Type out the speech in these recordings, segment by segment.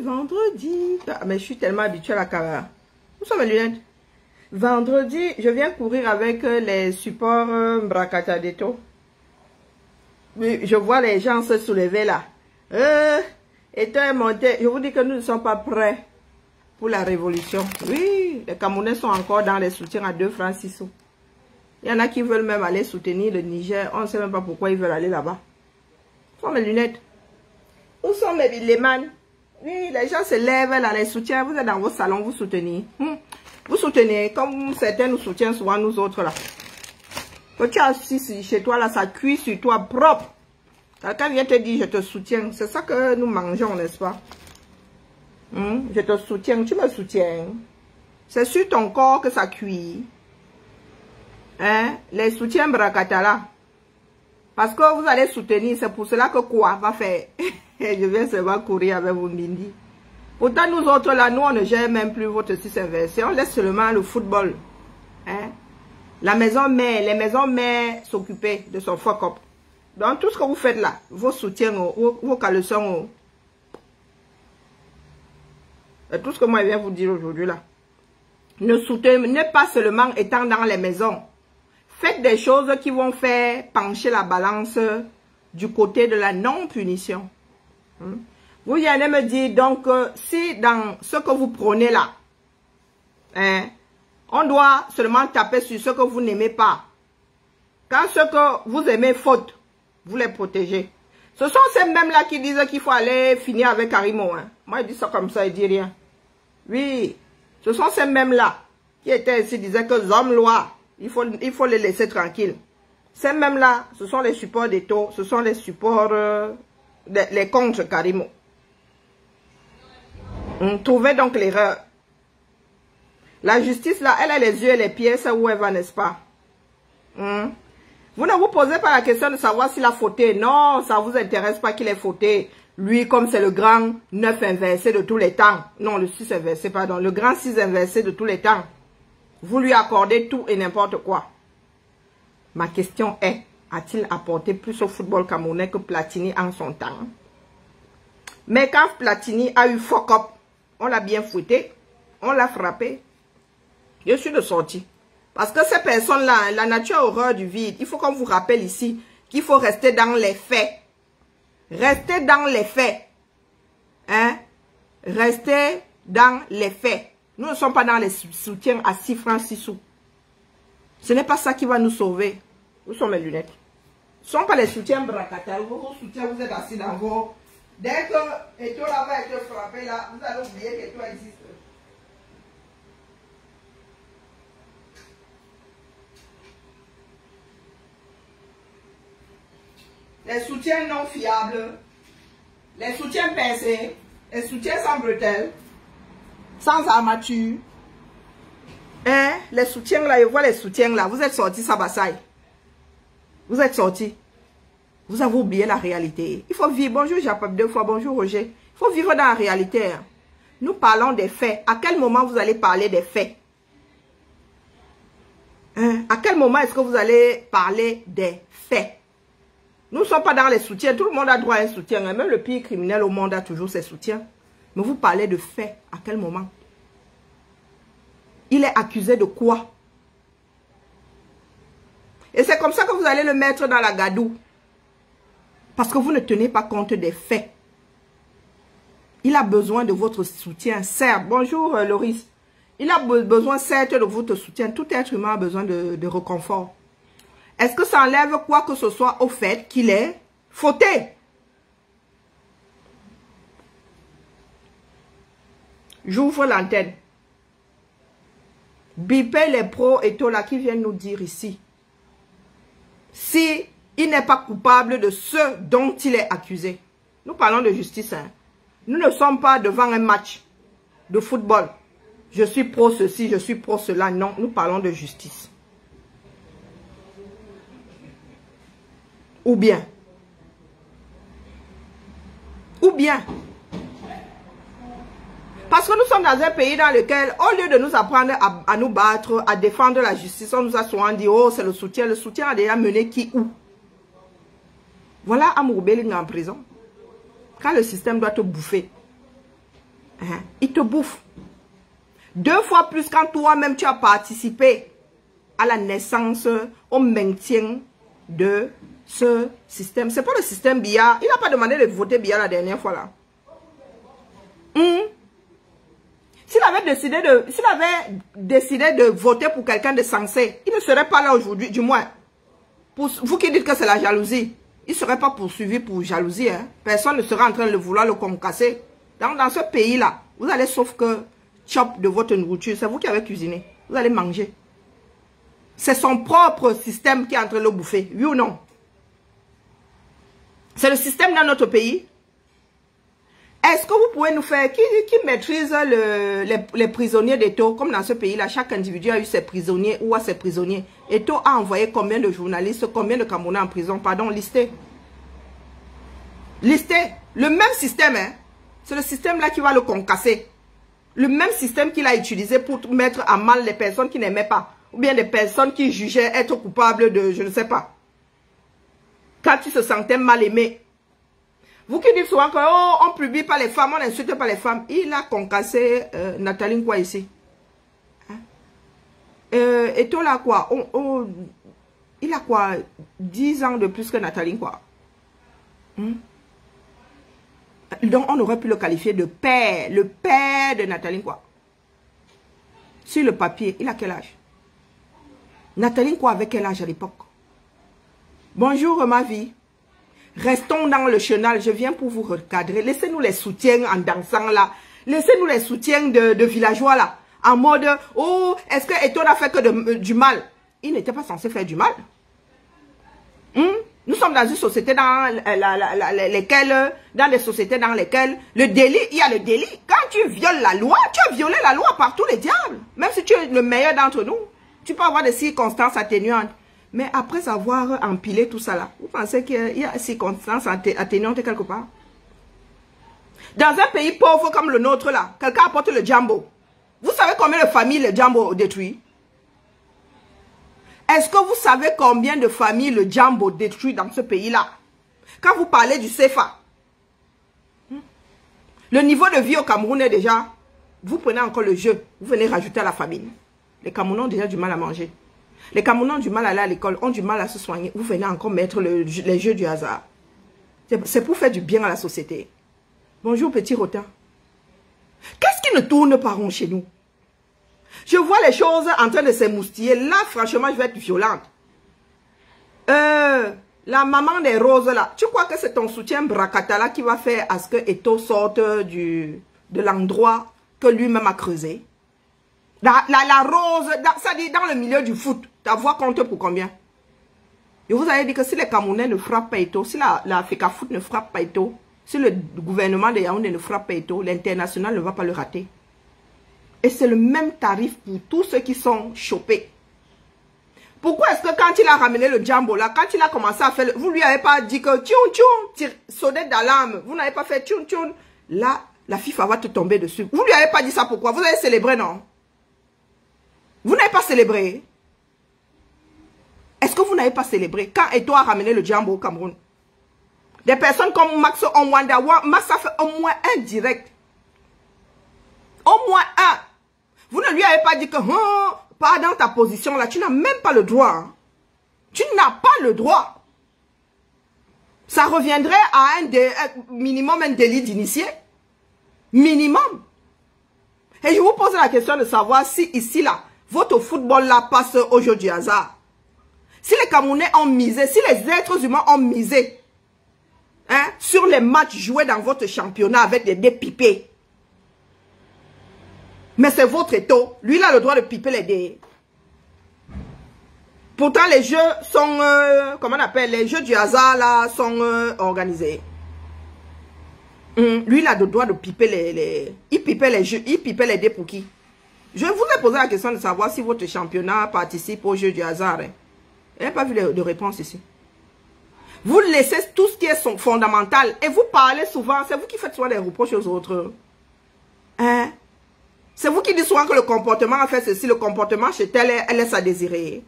vendredi. Ah, mais je suis tellement habituée à la caméra. Où sont mes lunettes? Vendredi, je viens courir avec les supports Bracatadeto. Oui, je vois les gens se soulever là. Et toi, monté. Je vous dis que nous ne sommes pas prêts pour la révolution. Oui, les Camerounais sont encore dans les soutiens à 2 francs 6 sous. Il y en a qui veulent même aller soutenir le Niger. On ne sait même pas pourquoi ils veulent aller là-bas. Où sont mes lunettes? Où sont mes man? Oui, les gens se lèvent là, les soutiens. Vous êtes dans vos salons, vous soutenez. Vous soutenez, comme certains nous soutiennent souvent, nous autres là. Quand tu es assis chez toi là, ça cuit sur toi propre. Quelqu'un vient te dire, je te soutiens. C'est ça que nous mangeons, n'est-ce pas? Je te soutiens, tu me soutiens. C'est sur ton corps que ça cuit. Hein? Les soutiens Bracatala. Parce que vous allez soutenir, c'est pour cela que quoi va faire? Je viens seulement courir avec vous, Mindy. Pourtant, nous autres là, nous on ne gère même plus votre site inversé. On laisse seulement le football. Hein? La maison mère, les maisons mères s'occuper de son fuck up. Donc tout ce que vous faites là, vos soutiens, vos caleçons, et tout ce que moi je viens vous dire aujourd'hui là. Ne soutenez pas seulement étant dans les maisons. Faites des choses qui vont faire pencher la balance du côté de la non-punition. Vous venez me dire donc si dans ce que vous prenez là, hein, on doit seulement taper sur ce que vous n'aimez pas. Quand ce que vous aimez faute, vous les protégez. Ce sont ces mêmes-là qui disent qu'il faut aller finir avec Karimo. Hein. Moi, je dis ça comme ça, il dit rien. Oui, ce sont ces mêmes-là qui étaient ici, disaient que hommes loi, il faut les laisser tranquilles. Ces mêmes-là, ce sont les supports des taux, ce sont les supports, les contre Karimo. Trouvez donc l'erreur. La justice, là, elle a les yeux et les pieds, c'est où elle va, n'est-ce pas? Vous ne vous posez pas la question de savoir s'il a fauté. Non, ça ne vous intéresse pas qu'il ait fauté. Lui, comme c'est le grand 9 inversé de tous les temps. Non, le 6 inversé, pardon. Le grand 6 inversé de tous les temps. Vous lui accordez tout et n'importe quoi. Ma question est, a-t-il apporté plus au football camerounais que Platini en son temps? Mais quand Platini a eu fuck up, on l'a bien fouetté, on l'a frappé. Je suis de sortie. Parce que ces personnes-là, la nature a horreur du vide. Il faut qu'on vous rappelle ici qu'il faut rester dans les faits. Restez dans les faits. Hein? Restez dans les faits. Nous ne sommes pas dans les soutiens à 6 francs 6 sous. Ce n'est pas ça qui va nous sauver. Où sont mes lunettes? Ce ne sont pas les soutiens Bracata. Vos soutiens, vous êtes assis dans vos... Dès que Eto'o va être frappé là, vous allez oublier qu'Eto'o existe. Les soutiens non fiables, les soutiens pincés, les soutiens sans bretelles, sans armature. Hein? Les soutiens là, je vois les soutiens là, vous êtes sortis Sabassaï. Vous êtes sortis. Vous avez oublié la réalité. Il faut vivre. Bonjour, j'appelle 2 fois. Bonjour, Roger. Il faut vivre dans la réalité. Hein. Nous parlons des faits. À quel moment vous allez parler des faits? Hein? À quel moment est-ce que vous allez parler des faits? Nous ne sommes pas dans les soutiens. Tout le monde a droit à un soutien. Hein. Même le pire criminel au monde a toujours ses soutiens. Mais vous parlez de faits. À quel moment? Il est accusé de quoi? Et c'est comme ça que vous allez le mettre dans la gadoue. Parce que vous ne tenez pas compte des faits. Il a besoin de votre soutien, certes. Bonjour, Loris. Il a besoin, certes, de votre soutien. Tout être humain a besoin de réconfort. Est-ce que ça enlève quoi que ce soit au fait qu'il est fauté? J'ouvre l'antenne. Bipez les pros et tout là qui viennent nous dire ici. Si il n'est pas coupable de ce dont il est accusé. Nous parlons de justice. Hein. Nous ne sommes pas devant un match de football. Je suis pro ceci, je suis pro cela. Non, nous parlons de justice. Ou bien. Parce que nous sommes dans un pays dans lequel, au lieu de nous apprendre à nous battre, à défendre la justice, on nous a souvent dit, oh, c'est le soutien. Le soutien a déjà mené qui où? Voilà Amour Belling en prison. Quand le système doit te bouffer. Hein? Ils te bouffent. 2 fois plus quand toi-même tu as participé à la naissance, au maintien de ce système. C'est pas le système Biya. Il n'a pas demandé de voter Biya la dernière fois là. S'il avait décidé de voter pour quelqu'un de sensé, il ne serait pas là aujourd'hui, du moins. Pour vous qui dites que c'est la jalousie, il ne serait pas poursuivi pour jalousie. Hein. Personne ne sera en train de vouloir le concasser. Dans ce pays-là, vous allez sauf que chop de votre nourriture, c'est vous qui avez cuisiné. Vous allez manger. C'est son propre système qui est en train de le bouffer. Oui ou non? C'est le système dans notre pays. Est-ce que vous pouvez nous faire, qui maîtrise les prisonniers d'Eto, comme dans ce pays-là, chaque individu a eu ses prisonniers ou a ses prisonniers. Eto a envoyé combien de journalistes, combien de Camerounais en prison, pardon, listez. Listez. Le même système, hein. C'est le système-là qui va le concasser. Le même système qu'il a utilisé pour mettre à mal les personnes qui n'aimaient pas. Ou bien des personnes qui jugeaient être coupables de, je ne sais pas. Quand ils se sentaient mal aimés. Vous qui dites souvent qu'on ne publie pas les femmes, on n'insulte pas les femmes. Il a concassé Nathalie quoi ici. Hein? Et toi là quoi, il a quoi 10 ans de plus que Nathalie quoi. Donc on aurait pu le qualifier de père, le père de Nathalie quoi. Sur le papier, il a quel âge? Nathalie quoi avec quel âge à l'époque? Bonjour ma vie. Restons dans le chenal, je viens pour vous recadrer. Laissez-nous les soutiens en dansant là. Laissez-nous les soutiens de villageois là. En mode, oh, est-ce que Eto n'a fait que du mal? Il n'était pas censé faire du mal. Nous sommes dans une société dans des sociétés dans lesquelles le délit, il y a le délit. Quand tu violes la loi, tu as violé la loi par tous les diables. Même si tu es le meilleur d'entre nous, tu peux avoir des circonstances atténuantes. Mais après avoir empilé tout ça là, vous pensez qu'il y a circonstances atténuantes quelque part? Dans un pays pauvre comme le nôtre là, quelqu'un apporte le jambo. Vous savez combien de familles le jambo détruit? Est-ce que vous savez combien de familles le jambo détruit dans ce pays-là? Quand vous parlez du CFA, le niveau de vie au Cameroun est déjà, vous prenez encore le jeu, vous venez rajouter à la famine. Les Camerounais ont déjà du mal à manger. Les Camerounais ont du mal à aller à l'école, ont du mal à se soigner. Vous venez encore mettre les jeux du hasard. C'est pour faire du bien à la société. Bonjour petit rotin. Qu'est-ce qui ne tourne pas rond chez nous? Je vois les choses en train de s'émoustiller. Là, franchement, je vais être violente. La maman des roses là, tu crois que c'est ton soutien Bracatala qui va faire à ce que Eto sorte de l'endroit que lui-même a creusé? La rose, ça dit dans le milieu du foot, ta voix compte pour combien? Et vous avez dit que si les Camerounais ne frappent pas Eto, si la FECAFOOT ne frappe pas Eto, si le gouvernement de Yaoundé ne frappe pas Eto, l'international ne va pas le rater. Et c'est le même tarif pour tous ceux qui sont chopés. Pourquoi est-ce que quand il a ramené le jambo là, quand il a commencé à faire, vous lui avez pas dit que tchoun tchoun, sonnette d'alarme, vous n'avez pas fait tchoun tchoun, là, la FIFA va te tomber dessus. Vous lui avez pas dit ça pourquoi? Vous avez célébré, non? Vous n'avez pas célébré? Est-ce que vous n'avez pas célébré quand Eto a ramené le jambo au Cameroun? Des personnes comme Max Omwanda, Max a fait au moins un direct. Au moins un. Vous ne lui avez pas dit que, pas dans ta position là, tu n'as même pas le droit. Hein. Tu n'as pas le droit. Ça reviendrait à un minimum un délit d'initié. Minimum. Et je vous pose la question de savoir si ici là, votre football là passe au jeu du hasard. Si les Camerounais ont misé, si les êtres humains ont misé sur les matchs joués dans votre championnat avec des dés pipés. Mais c'est votre Eto. Lui, il a le droit de piper les dés. Pourtant, les jeux sont, comment on appelle, les jeux du hasard là sont organisés. Lui, il a le droit de piper il pipait les jeux, il pipait les dés pour qui? Je vous ai posé la question de savoir si votre championnat participe au jeu du hasard. Hein. Il n'y a pas vu de réponse ici. Vous laissez tout ce qui est fondamental et vous parlez souvent, c'est vous qui faites souvent des reproches aux autres. Hein? C'est vous qui dites souvent que le comportement a fait ceci, le comportement chez tel, elle laisse à désirer.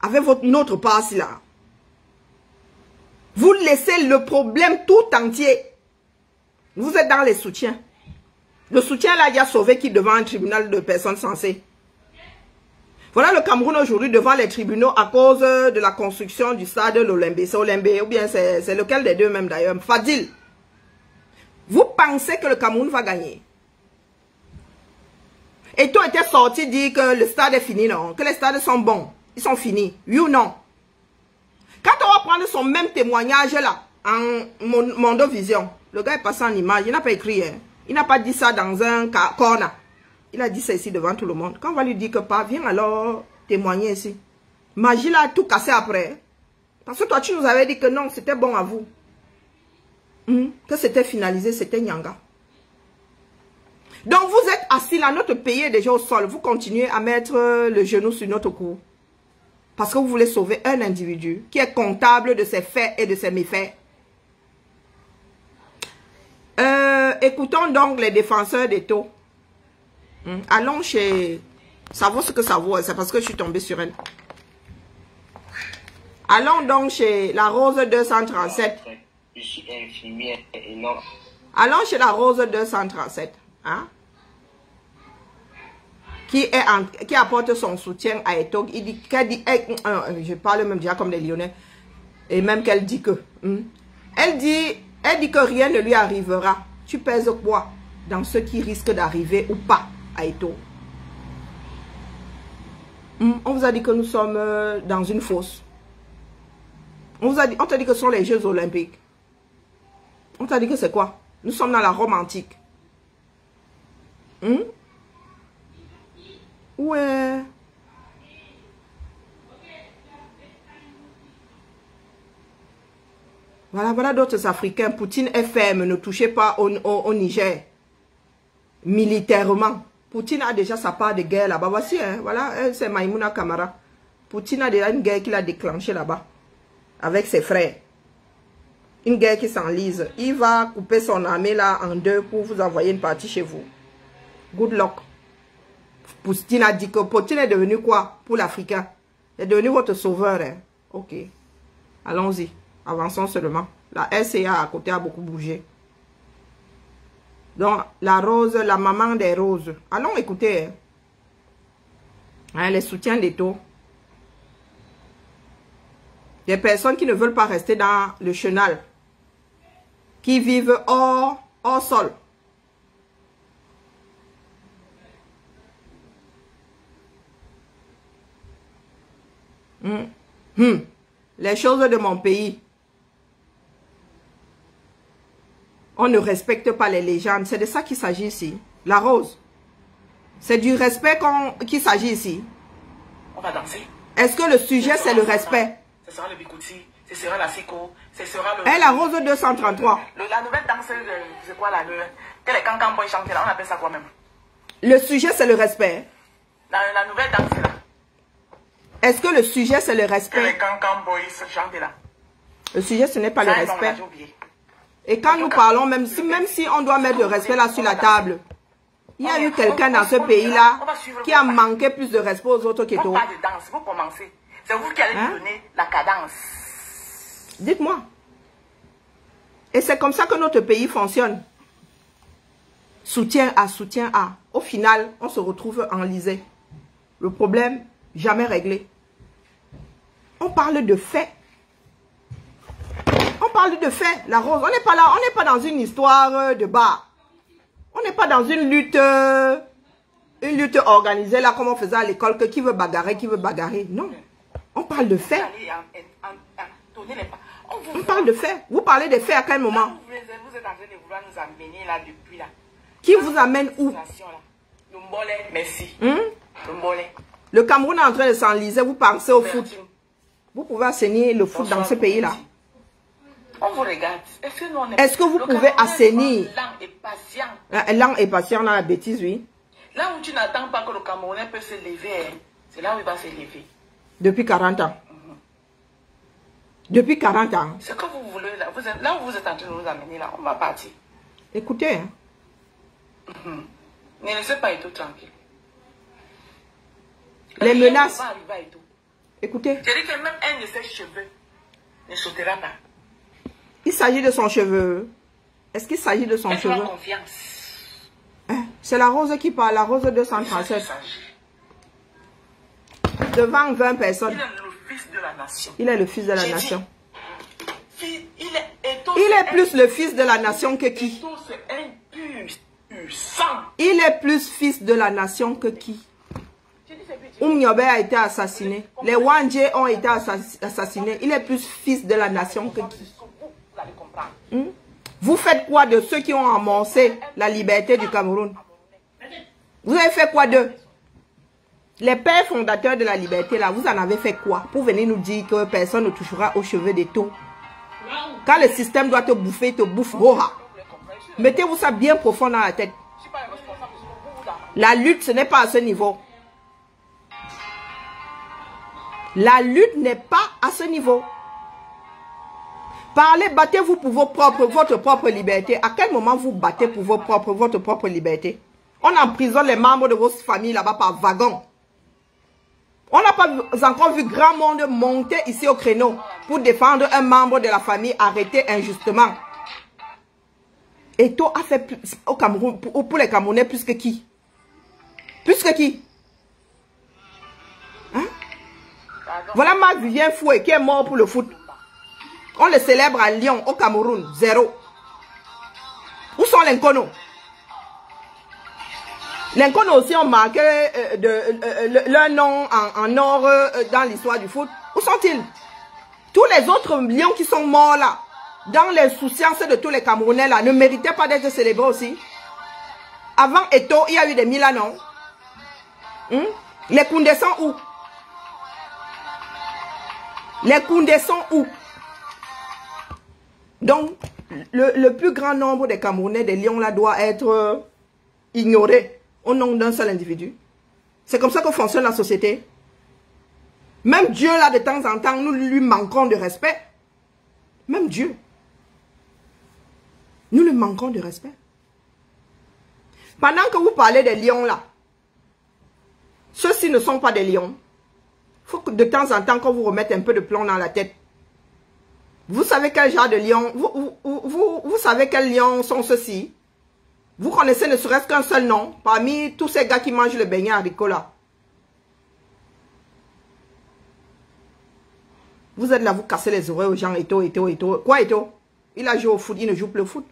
Avec notre passe là. Vous laissez le problème tout entier. Vous êtes dans les soutiens. Le soutien là, il a sauvé qui devant un tribunal de personnes censées. Voilà le Cameroun aujourd'hui devant les tribunaux à cause de la construction du stade de l'Olembe. C'est Olembe ou bien c'est lequel des deux même d'ailleurs. Fadil. Vous pensez que le Cameroun va gagner? Et toi était sorti dire que le stade est fini, non? Que les stades sont bons. Ils sont finis. Oui ou non? Quand on va prendre son même témoignage là, en Mondovision, le gars est passé en image, il n'a pas écrit, hein. Il n'a pas dit ça dans un corner. Il a dit ça ici devant tout le monde. Quand on va lui dire que pas, viens alors témoigner ici. Magie là a tout cassé après. Parce que toi tu nous avais dit que non, c'était bon à vous. Que c'était finalisé, c'était Nyanga. Donc vous êtes assis là, notre pays est déjà au sol. Vous continuez à mettre le genou sur notre cou. Parce que vous voulez sauver un individu qui est comptable de ses faits et de ses méfaits. Écoutons donc les défenseurs des taux. Allons chez... Ça vaut ce que ça vaut. C'est parce que je suis tombée sur elle. Allons donc chez la Rose 237. Je suis infirmière et non. Allons chez la Rose 237. Hein? Qui apporte son soutien à Eto'o. Il dit, je parle même déjà comme des Lyonnais. Et même qu'elle dit que... Elle dit que rien ne lui arrivera. Tu pèses quoi dans ce qui risque d'arriver ou pas à Eto'o? On vous a dit que nous sommes dans une fosse. On t'a dit que ce sont les Jeux Olympiques. On t'a dit que c'est quoi? Nous sommes dans la Rome antique. Ouais. Voilà d'autres Africains. Poutine est ferme, ne touchez pas au Niger. Militairement. Poutine a déjà sa part de guerre là-bas. Voici, hein, voilà, c'est Maïmouna Kamara. Poutine a déjà une guerre qu'il a déclenchée là-bas. Avec ses frères. Une guerre qui s'enlise. Il va couper son armée là en deux pour vous envoyer une partie chez vous. Good luck. Poutine a dit que Poutine est devenu quoi pour l'Africain? Il est devenu votre sauveur. Hein? Ok. Allons-y. Avançons seulement. La SCA à côté a beaucoup bougé. Donc, la rose, la maman des roses. Allons écouter. Hein, les soutiens des taux. Des personnes qui ne veulent pas rester dans le chenal. Qui vivent hors sol. Les choses de mon pays. On ne respecte pas les légendes. C'est de ça qu'il s'agit ici. La rose. C'est du respect qu'il s'agit ici. On va danser. Est-ce que le sujet, c'est le respect? Ce sera le bikouti, ce sera la siko, ce sera le... Et la rose 233. La nouvelle danse, c'est quoi là? Que les cancans boys chantent là, on appelle ça quoi même? Le sujet, c'est le respect. La nouvelle danse là. Est-ce que le sujet, c'est le Que respect? les cancans boys chantent là. Le sujet, ce n'est pas le Ça, respect. non, oublié. Et quand nous parlons, même si on doit mettre le respect là sur la table, il y a eu quelqu'un dans ce pays-là qui a manqué plus de respect aux autres On Keto. parle de danse, vous commencez. C'est vous qui allez nous donner la cadence. Dites-moi. Et c'est comme ça que notre pays fonctionne. Soutien à soutien à. Au final, on se retrouve enlisé. Le problème, jamais réglé. On parle de faits. On parle de faits, la rose. On n'est pas là, on n'est pas dans une histoire de bar. On n'est pas dans une lutte organisée là comme on faisait à l'école, que qui veut bagarrer, qui veut bagarrer. Non. On parle de faits. On parle de faits. Vous parlez des faits à quel moment? Vous êtes en train de vouloir nous amener là depuis là. Qui vous amène où? Lumbole, merci. Lumbole. Le Cameroun est en train de s'enliser. Vous pensez au foot. Vous pouvez assainir le foot dans ce pays-là. On vous regarde. Est-ce que vous pouvez assainir? Lent et patient. Lent et patient dans la bêtise, oui. Là où tu n'attends pas que le Camerounais peut se lever, c'est là où il va se lever. Depuis 40 ans. Depuis 40 ans. Ce que vous voulez, là, là où vous êtes en train de nous amener, là, on va partir. Écoutez. Hein. Ne laissez pas tout tranquille. Les menaces. Va arriver à Eto'o. Écoutez. J'ai dit que même un de ses cheveux ne sautera pas. Il s'agit de son cheveu. Est-ce qu'il s'agit de son cheveu? Confiance. Hein? C'est la Rose qui parle, la Rose 237. Devant 20 personnes. Il est le fils de la nation. Il est le fils de la nation. Il est plus le fils de la nation que qui? Il est plus fils de la nation que qui? Oumniobe a été assassiné. Les Wandje ont été assassinés. Il est plus fils de la nation que qui? Vous faites quoi de ceux qui ont amorcé la liberté du Cameroun? Vous avez fait quoi d'eux? Les pères fondateurs de la liberté, là, vous en avez fait quoi? Pour venir nous dire que personne ne touchera aux cheveux des taux. Quand le système doit te bouffer, il te bouffe. Mettez-vous ça bien profond dans la tête. La lutte, ce n'est pas à ce niveau. La lutte n'est pas à ce niveau. Parlez, battez-vous pour votre propre liberté. À quel moment vous battez pour votre propre liberté? On emprisonne les membres de votre famille là-bas par wagon. On n'a pas encore vu grand monde monter ici au créneau pour défendre un membre de la famille arrêté injustement. Eto'o a fait plus, au Cameroun, pour les Camerounais plus que qui? Plus que qui? Hein? Voilà Marc-Vivien Foué qui est mort pour le foot. On le célèbre à Lyon, au Cameroun, 0. Où sont les Nkono? Les Nkono aussi ont marqué leur nom en or dans l'histoire du foot. Où sont-ils? Tous les autres lions qui sont morts là, dans les souciances de tous les Camerounais là, ne méritaient pas d'être célébrés aussi. Avant Eto'o, il y a eu des Milanons. Les Koundé sont où? Les Koundé sont où? Donc, le plus grand nombre des Camerounais, des lions là, doit être ignoré au nom d'un seul individu. C'est comme ça que fonctionne la société. Même Dieu là, de temps en temps, nous lui manquons de respect. Même Dieu. Nous lui manquons de respect. Pendant que vous parlez des lions là, ceux-ci ne sont pas des lions. Il faut que de temps en temps qu'on vous remette un peu de plomb dans la tête. Vous savez quel genre de lion, vous savez quels lions sont ceux-ci? Vous connaissez ne serait-ce qu'un seul nom parmi tous ces gars qui mangent le beignet haricot là. Vous êtes là, vous cassez les oreilles aux gens, Eto'o. Quoi Eto'o? Il a joué au foot, il ne joue plus au foot.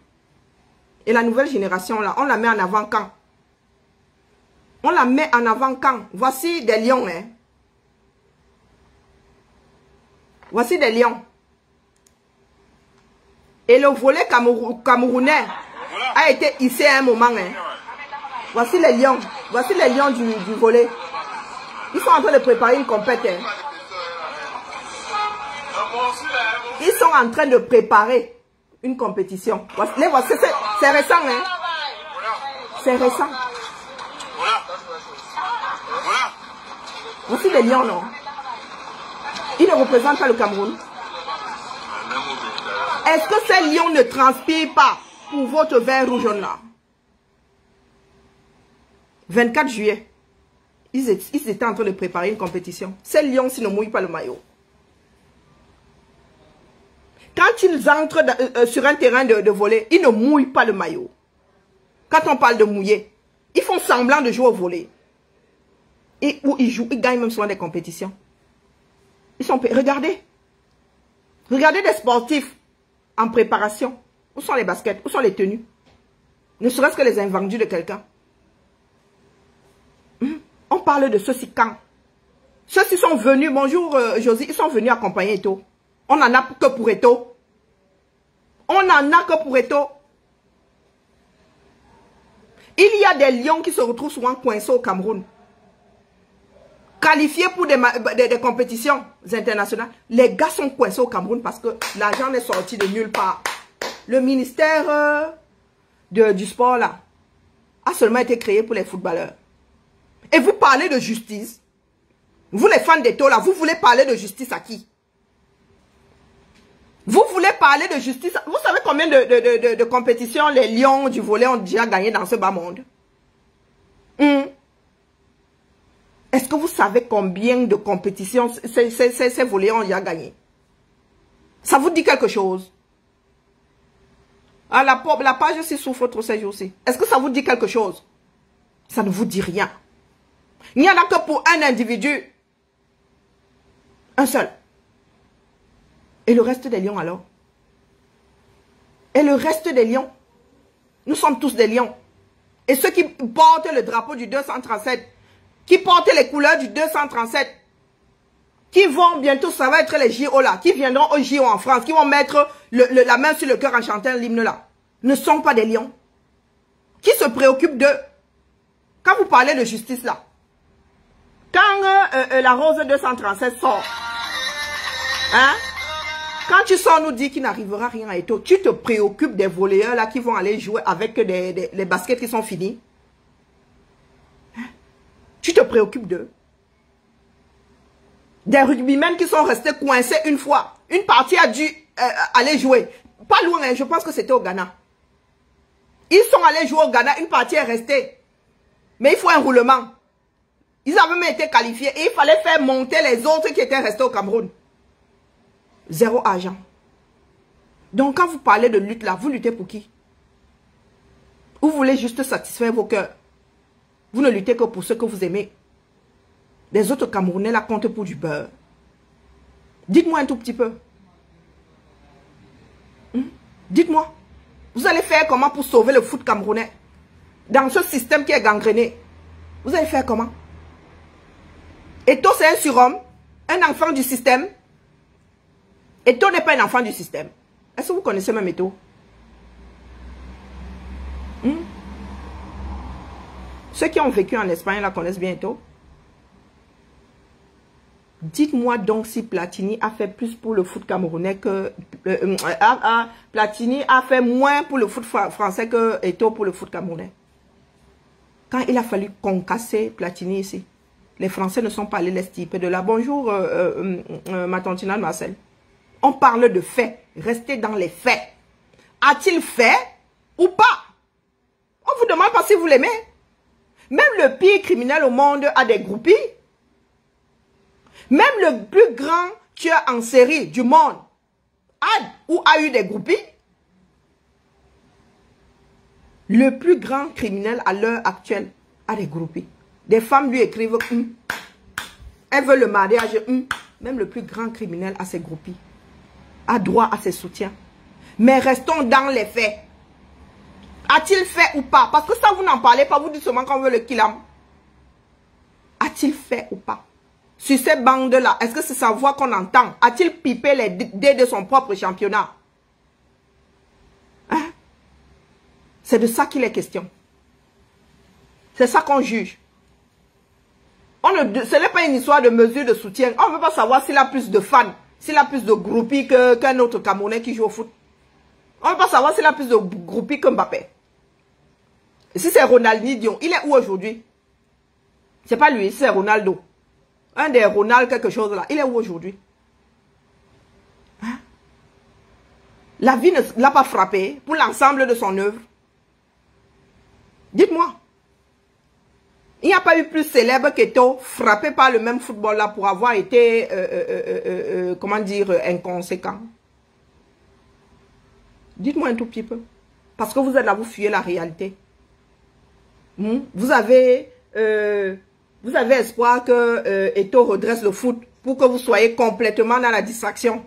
Et la nouvelle génération là, on la met en avant quand? On la met en avant quand? Voici des lions, hein. Voici des lions. Et le volet camerounais a été hissé à un moment. Hein. Voici les lions. Voici les lions du volet. Ils sont en train de préparer une compétition. Hein. Ils sont en train de préparer une compétition. C'est récent. Hein. C'est récent. Voici les lions, non? Ils ne représentent pas le Cameroun. Est-ce que ces lions ne transpirent pas pour votre vert rouge là? 24 juillet, ils étaient en train de préparer une compétition. Ces lions, s'ils ne mouillent pas le maillot. Quand ils entrent sur un terrain de volley, ils ne mouillent pas le maillot. Quand on parle de mouiller, ils font semblant de jouer au volley. Et où ils jouent, ils gagnent même souvent des compétitions. Ils sont... Regardez. Regardez des sportifs en préparation. Où sont les baskets? Où sont les tenues? Ne serait-ce que les invendus de quelqu'un. On parle de ceux-ci quand? Ceux-ci sont venus, bonjour Josie, ils sont venus accompagner Eto'o. On n'en a que pour Eto'o. On n'en a que pour Eto'o. Il y a des lions qui se retrouvent souvent coincés au Cameroun. Qualifiés pour des compétitions internationales. Les gars sont coincés au Cameroun parce que l'argent est sorti de nulle part. Le ministère du sport là a seulement été créé pour les footballeurs. Et vous parlez de justice. Vous les fans d'Eto'o là, vous voulez parler de justice à qui? Vous voulez parler de justice? Vous savez combien de compétitions les lions du volley ont déjà gagné dans ce bas monde? Est-ce que vous savez combien de compétitions ces volleyeurs ont déjà gagné? Ça vous dit quelque chose? Ah, la page aussi souffre trop ces jours-ci. Est-ce que ça vous dit quelque chose? Ça ne vous dit rien. Il n'y en a que pour un individu. Un seul. Et le reste des lions alors? Et le reste des lions? Nous sommes tous des lions. Et ceux qui portent le drapeau du 237, qui portent les couleurs du 237, qui vont bientôt, ça va être les JO là, qui viendront aux JO en France, qui vont mettre la main sur le cœur en chantant l'hymne là, ne sont pas des lions. Qui se préoccupent d'eux? Quand vous parlez de justice là, quand la rose 237 sort, hein? Quand tu sors nous dire qu'il n'arrivera rien à Eto, tu te préoccupes des volleyeurs là qui vont aller jouer avec les baskets qui sont finis. Hein? Tu te préoccupes d'eux. Des rugbymen qui sont restés coincés une fois. Une partie a dû aller jouer. Pas loin, hein, je pense que c'était au Ghana. Ils sont allés jouer au Ghana, une partie est restée. Mais il faut un roulement. Ils avaient même été qualifiés et il fallait faire monter les autres qui étaient restés au Cameroun. Zéro argent. Donc quand vous parlez de lutte là, vous luttez pour qui? Vous voulez juste satisfaire vos cœurs. Vous ne luttez que pour ceux que vous aimez. Les autres Camerounais là comptent pour du beurre. Dites-moi un tout petit peu. Dites-moi. Vous allez faire comment pour sauver le foot camerounais? Dans ce système qui est gangréné. Vous allez faire comment? Eto c'est un surhomme. Un enfant du système. Eto n'est pas un enfant du système. Est-ce que vous connaissez même Eto? Ceux qui ont vécu en Espagne la connaissent bien Eto. Dites-moi donc si Platini a fait plus pour le foot camerounais que... Platini a fait moins pour le foot français que Eto pour le foot camerounais. Quand il a fallu concasser Platini ici, les Français ne sont pas allés l'estiper de là. Bonjour, ma tantina de Marcel. On parle de faits. Restez dans les faits. A-t-il fait ou pas? On vous demande pas si vous l'aimez. Même le pire criminel au monde a des groupies. Même le plus grand tueur en série du monde a eu des groupies. Le plus grand criminel à l'heure actuelle a des groupies. Des femmes lui écrivent elles veulent le mariage. Même le plus grand criminel a ses groupies. A droit à ses soutiens. Mais restons dans les faits. A-t-il fait ou pas? Parce que ça, vous n'en parlez pas. Vous dites seulement qu'on veut le killam. A-t-il fait ou pas? Sur ces bandes-là, est-ce que c'est sa voix qu'on entend? A-t-il pipé les dés de son propre championnat? Hein? C'est de ça qu'il est question. C'est ça qu'on juge. Ce n'est pas une histoire de mesure de soutien. On ne veut pas savoir s'il a plus de fans. S'il a plus de groupies qu'un autre Camerounais qui joue au foot. On ne veut pas savoir s'il a plus de groupies que Mbappé. Et si c'est Ronaldinho, il est où aujourd'hui? C'est pas lui, c'est Ronaldo. Un des Ronald quelque chose là. Il est où aujourd'hui? Hein? La vie ne l'a pas frappé pour l'ensemble de son œuvre. Dites-moi. Il n'y a pas eu plus célèbre qu'Eto, frappé par le même football là pour avoir été, comment dire, inconséquent. Dites-moi un tout petit peu. Parce que vous êtes là, vous fuyez la réalité. Vous avez espoir que Eto redresse le foot pour que vous soyez complètement dans la distraction.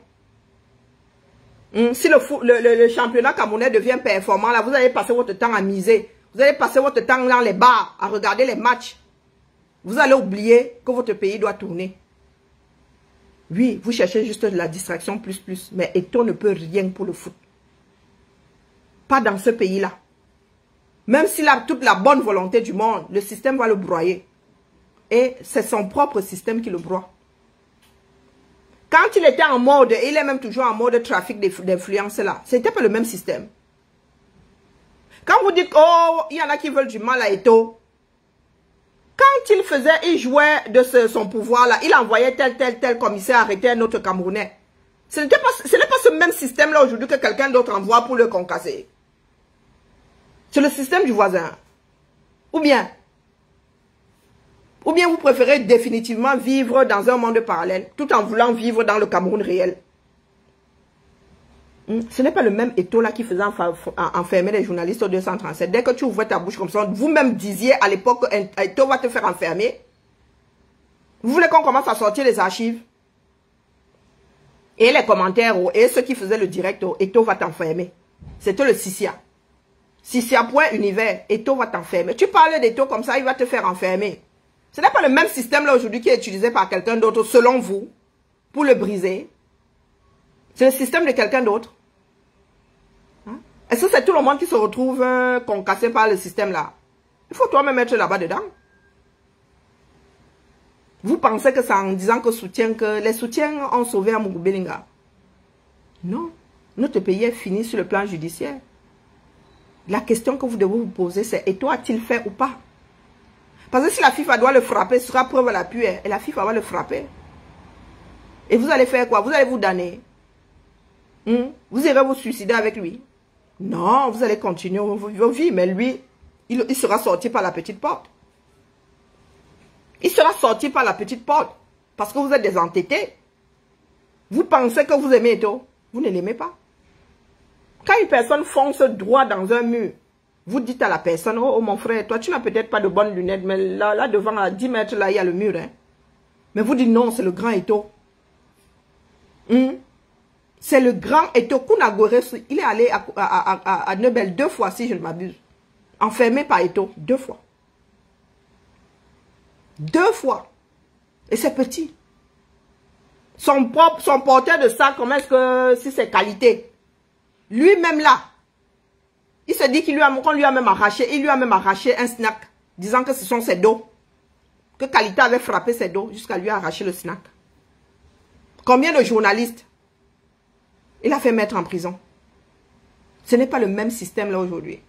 Si le championnat camerounais devient performant, là, vous allez passer votre temps à miser. Vous allez passer votre temps dans les bars à regarder les matchs. Vous allez oublier que votre pays doit tourner. Oui, vous cherchez juste de la distraction plus. Mais Eto ne peut rien pour le foot. Pas dans ce pays-là. Même s'il a toute la bonne volonté du monde, le système va le broyer. Et c'est son propre système qui le broie. Quand il était en mode, et il est même toujours en mode trafic d'influence là, c'était pas le même système. Quand vous dites, oh, il y en a qui veulent du mal à Eto. Quand il jouait de son pouvoir là, il envoyait tel commissaire arrêter un autre Camerounais. Ce n'est pas ce même système là aujourd'hui que quelqu'un d'autre envoie pour le concasser. C'est le système du voisin. Ou bien vous préférez définitivement vivre dans un monde parallèle, tout en voulant vivre dans le Cameroun réel. Ce n'est pas le même Eto'o là qui faisait enfermer les journalistes au 237. Dès que tu ouvrais ta bouche comme ça, vous-même disiez à l'époque que Eto'o va te faire enfermer. Vous voulez qu'on commence à sortir les archives? Et les commentaires, et ceux qui faisaient le direct, Eto'o va t'enfermer. C'était le Sisia. Sisia.univers, Eto'o va t'enfermer. Tu parles d'Eto'o comme ça, il va te faire enfermer. Ce n'est pas le même système là aujourd'hui qui est utilisé par quelqu'un d'autre, selon vous, pour le briser. C'est le système de quelqu'un d'autre. Hein? Est-ce que c'est tout le monde qui se retrouve concassé par le système là? Il faut toi-même être là-bas dedans. Vous pensez que c'est en disant que les soutiens ont sauvé Amougou Belinga? Non. Notre pays est fini sur le plan judiciaire. La question que vous devez vous poser, c'est Eto'o a-t-il fait ou pas? Parce que si la FIFA doit le frapper, ce sera preuve à l'appui, et la FIFA va le frapper. Et vous allez faire quoi? Vous allez vous damner. Vous irez vous suicider avec lui? Non, vous allez continuer vos vies, mais lui, il sera sorti par la petite porte. Il sera sorti par la petite porte. Parce que vous êtes des entêtés. Vous pensez que vous aimez Eto'o? Vous ne l'aimez pas. Quand une personne fonce droit dans un mur, vous dites à la personne, oh mon frère, toi tu n'as peut-être pas de bonnes lunettes, mais là devant, à 10 mètres, là il y a le mur. Hein. Mais vous dites non, c'est le grand Eto'o. C'est le grand Eto'o. Kounagore, il est allé à Nebel 2 fois, si je ne m'abuse. Enfermé par Eto'o, 2 fois. 2 fois. Et c'est petit. Son porteur de sac, comment est-ce que si c'est qualité? Lui-même là, il se dit qu'on lui a même arraché, il lui a même arraché un snack, disant que ce sont ses dos. Que qualité avait frappé ses dos jusqu'à lui arracher le snack. Combien de journalistes il a fait mettre en prison? Ce n'est pas le même système là aujourd'hui.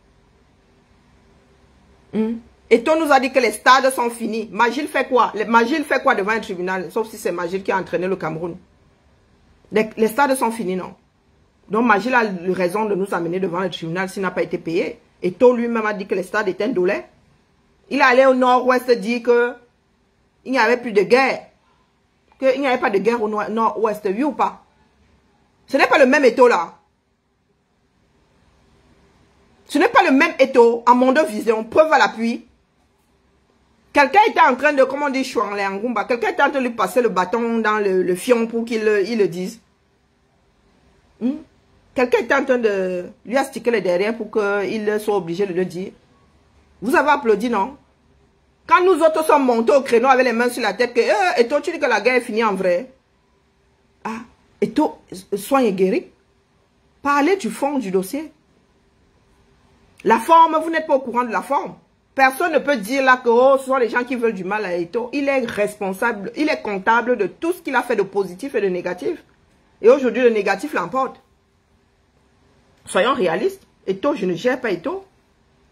Eto'o nous a dit que les stades sont finis. Magil fait quoi? Magil fait quoi devant un tribunal? Sauf si c'est Magil qui a entraîné le Cameroun. Les stades sont finis, non? Donc Magil a eu raison de nous amener devant le tribunal s'il n'a pas été payé. Eto'o lui-même a dit que les stades étaient indolents. Il est allé au nord-ouest dire que il n'y avait plus de guerre. Qu'il n'y avait pas de guerre au nord-ouest, oui ou pas? Ce n'est pas le même Eto'o là. Ce n'est pas le même Eto'o en monde vision, preuve à l'appui. Quelqu'un était en train de, comment on dit, Chouanlé en Goumba, quelqu'un était en train de lui passer le bâton dans le fion pour qu'il le dise. Quelqu'un était en train de lui astiquer le derrière pour qu'il soit obligé de le dire. Vous avez applaudi, non? Quand nous autres sommes montés au créneau avec les mains sur la tête, que Eto'o, tu dis que la guerre est finie en vrai. Ah, Eto'o, soigne guéri. Parlez du fond du dossier. La forme, vous n'êtes pas au courant de la forme. Personne ne peut dire là que ce sont les gens qui veulent du mal à Eto'o. Il est responsable, il est comptable de tout ce qu'il a fait de positif et de négatif. Et aujourd'hui, le négatif l'emporte. Soyons réalistes. Eto'o, je ne gère pas Eto'o.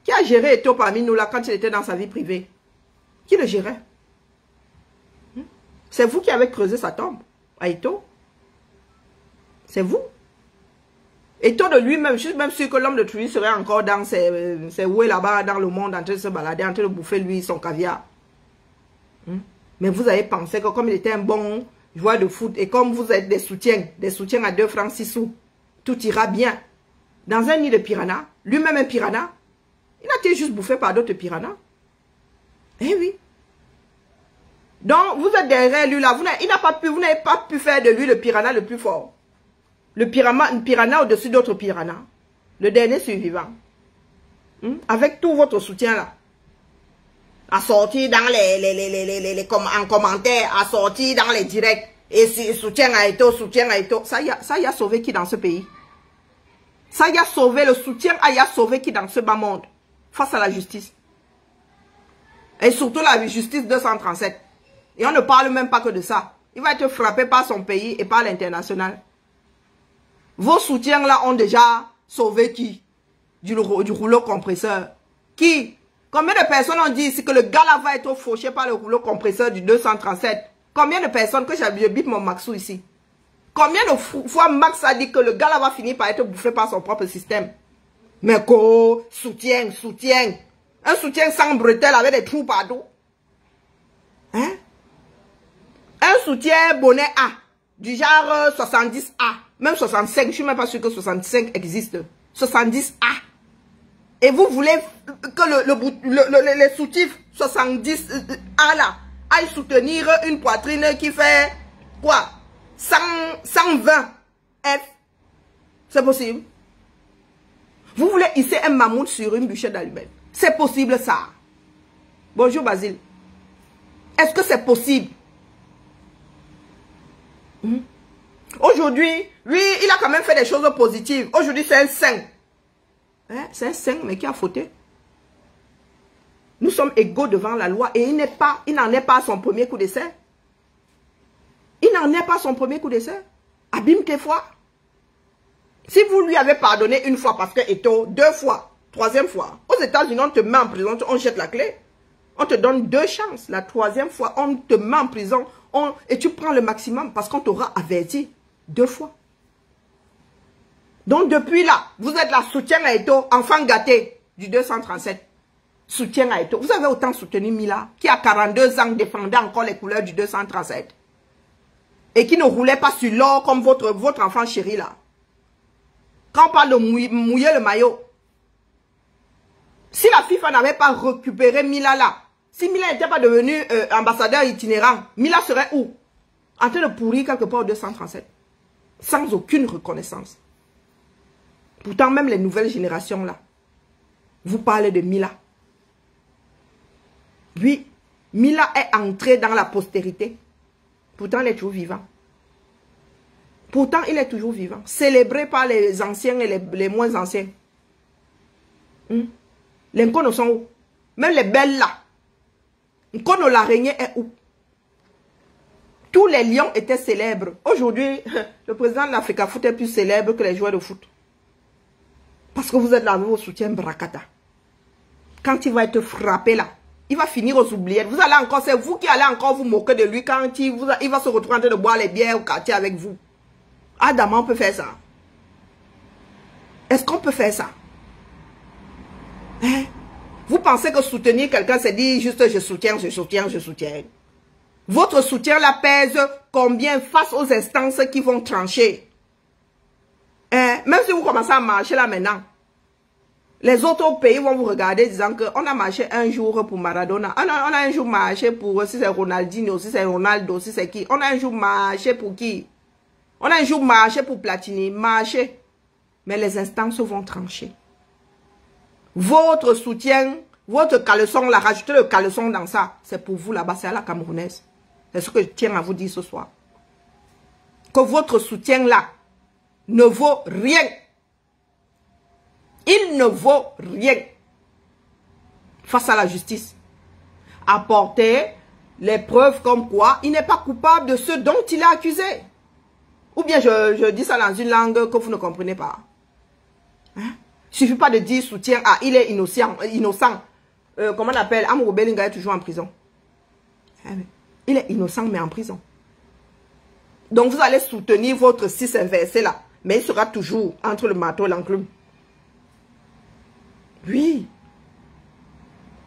Qui a géré Eto'o parmi nous là quand il était dans sa vie privée? Qui le gérait? C'est vous qui avez creusé sa tombe à Eto'o. C'est vous. Eto'o de lui-même, je suis même sûr que l'homme de Trouy serait encore dans ses ouées là-bas, dans le monde, en train de se balader, en train de bouffer lui son caviar. Mais vous avez pensé que comme il était un bon joueur de foot, et comme vous êtes des soutiens à 2 francs 6 sous, tout ira bien. Dans un nid de piranha, lui-même un piranha, il a été juste bouffé par d'autres piranhas. Eh oui. Donc, vous êtes derrière lui là, vous n'avez pas pu faire de lui le piranha le plus fort. Le piranha au-dessus d'autres piranhas. Le dernier survivant. Avec tout votre soutien là. À sortir dans en commentaire, à sortir dans les directs. Et soutien à Eto'o, soutien à Eto'o. Ça y a sauvé qui dans ce pays? Ça y a sauvé le soutien, y a sauvé qui dans ce bas monde? Face à la justice. Et surtout la justice 237. Et on ne parle même pas que de ça. Il va être frappé par son pays et par l'international. Vos soutiens là ont déjà sauvé qui? Du rouleau compresseur. Qui? Combien de personnes ont dit ici que le gars là va être fauché par le rouleau compresseur du 237? Combien de personnes que je bite mon Maxou ici? Combien de fois Max a dit que le gars là va finir par être bouffé par son propre système? Mais quoi? Soutien. Un soutien sans bretelles avec des trous partout. Hein? Un soutien bonnet A. du genre 70A, même 65, je ne suis même pas sûr que 65 existe. 70A. Et vous voulez que les soutifs 70A là aillent soutenir une poitrine qui fait quoi? 120 F. C'est possible. Vous voulez hisser un mammouth sur une bûchette d'allumettes. C'est possible ça. Bonjour Basile. Est-ce que c'est possible? Aujourd'hui, lui, il a quand même fait des choses positives. Aujourd'hui, c'est un saint. Hein? C'est un saint, mais qui a fauté. Nous sommes égaux devant la loi et il n'en est pas à son premier coup d'essai. Il n'en est pas à son premier coup d'essai. Abîme tes fois. Si vous lui avez pardonné une fois parce que Eto, 2 fois, 3e fois, aux États-Unis, on te met en prison, on jette la clé. On te donne 2 chances. La 3e fois, on te met en prison et tu prends le maximum parce qu'on t'aura averti 2 fois. Donc depuis là, vous êtes là, soutien à Eto, enfant gâté du 237. Soutien à Eto. Vous avez autant soutenu Mila, qui a 42 ans, défendait encore les couleurs du 237. Et qui ne roulait pas sur l'or comme votre enfant chéri là. Quand on parle de mouiller le maillot. Si la FIFA n'avait pas récupéré Mila là, si Mila n'était pas devenu ambassadeur itinérant, Mila serait où? En train de pourrir quelque part au 237. Sans aucune reconnaissance. Pourtant, même les nouvelles générations là, vous parlez de Mila. Oui, Mila est entré dans la postérité. Pourtant, il est toujours vivant. Pourtant, il est toujours vivant. Célébré par les anciens et les moins anciens. Les Nkono sont où? Même les belles là. Nkono l'araignée est où? Tous les lions étaient célèbres. Aujourd'hui, le président de l'Africa Foot est plus célèbre que les joueurs de foot. Parce que vous êtes là avec vos soutiens Brakata. Quand il va être frappé là, il va finir aux oubliettes. Vous allez encore, c'est vous qui allez encore vous moquer de lui quand il va se retrouver en train de boire les bières au quartier avec vous. Adam, on peut faire ça. Est-ce qu'on peut faire ça? Hein? Vous pensez que soutenir quelqu'un, c'est dire juste je soutiens, je soutiens, je soutiens. Votre soutien là pèse combien face aux instances qui vont trancher? Hein? Même si vous commencez à marcher là maintenant, les autres pays vont vous regarder disant qu'on a marché un jour pour Maradona. On a un jour marché pour, si c'est Ronaldinho, si c'est Ronaldo, si c'est qui. On a un jour marché pour qui? On a un jour marché pour Platini. Marché. Mais les instances vont trancher. Votre soutien, votre caleçon, là, rajoutez le caleçon dans ça. C'est pour vous là-bas, c'est à la Camerounaise. C'est ce que je tiens à vous dire ce soir. Que votre soutien là ne vaut rien. Il ne vaut rien face à la justice. Apporter les preuves comme quoi il n'est pas coupable de ce dont il est accusé. Ou bien je dis ça dans une langue que vous ne comprenez pas. Hein? Il ne suffit pas de dire soutien à il est innocent. Comment on appelle? Amourou Belinga est toujours en prison. Il est innocent mais en prison. Donc vous allez soutenir votre 6 inversé là. Mais il sera toujours entre le marteau et l'enclume. Oui.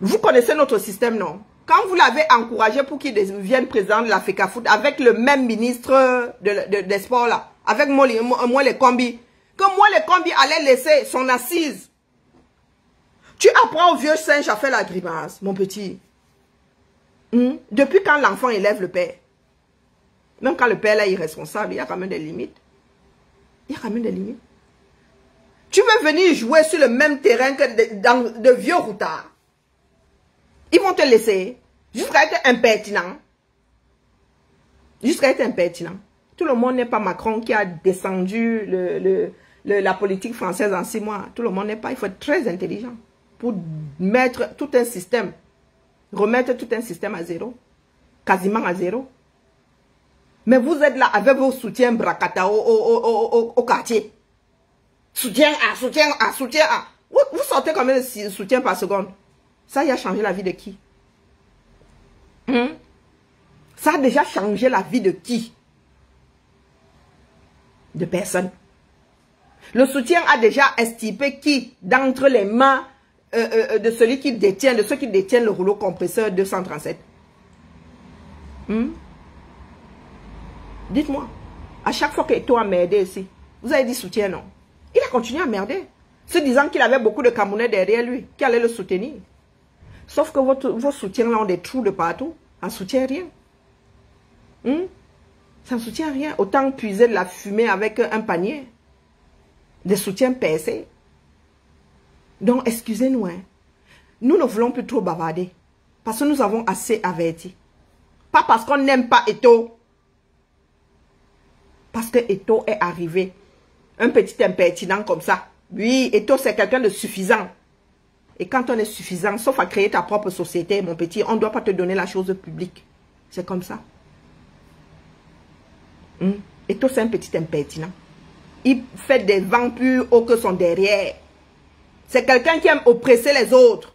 Vous connaissez notre système, non? Quand vous l'avez encouragé pour qu'il devienne président de l'Africa Foot avec le même ministre des sports là, avec moi les combis, que moi les combis allait laisser son assise. Tu apprends au vieux singe à faire la grimace, mon petit. Depuis quand l'enfant élève le père? Même quand le père là est irresponsable, il y a quand même des limites. Il y a quand même des limites. Tu veux venir jouer sur le même terrain que de vieux routards. Ils vont te laisser jusqu'à être impertinent. Jusqu'à être impertinent. Tout le monde n'est pas Macron qui a descendu la politique française en 6 mois. Tout le monde n'est pas. Il faut être très intelligent pour mettre tout un système. Remettre tout un système à zéro. Quasiment à zéro. Mais vous êtes là avec vos soutiens Brakata au quartier. Soutien à, soutien à, soutien à. Vous sortez combien de soutien par seconde? Ça a changé la vie de qui? Ça a déjà changé la vie de qui? De personne. Le soutien a déjà estipé qui d'entre les mains de celui qui détient, de ceux qui détiennent le rouleau compresseur 237. Dites-moi. À chaque fois que Eto'o a merdé ici, vous avez dit soutien, non? Il a continué à merder. Se disant qu'il avait beaucoup de Camerounais derrière lui, qui allaient le soutenir. Sauf que vos soutiens là ont des trous de partout. Ça ne soutient rien. Ça ne soutient rien. Autant puiser de la fumée avec un panier. Des soutiens percés. Donc, excusez-nous. Hein. Nous ne voulons plus trop bavarder. Parce que nous avons assez averti. Pas parce qu'on n'aime pas Eto'o. Parce que Eto'o est arrivé. Un petit impertinent comme ça. Oui, Eto'o, c'est quelqu'un de suffisant. Et quand on est suffisant, sauf à créer ta propre société, mon petit, on ne doit pas te donner la chose publique. C'est comme ça. Eto'o, c'est un petit impertinent. Il fait des vents plus hauts que son derrière. C'est quelqu'un qui aime oppresser les autres.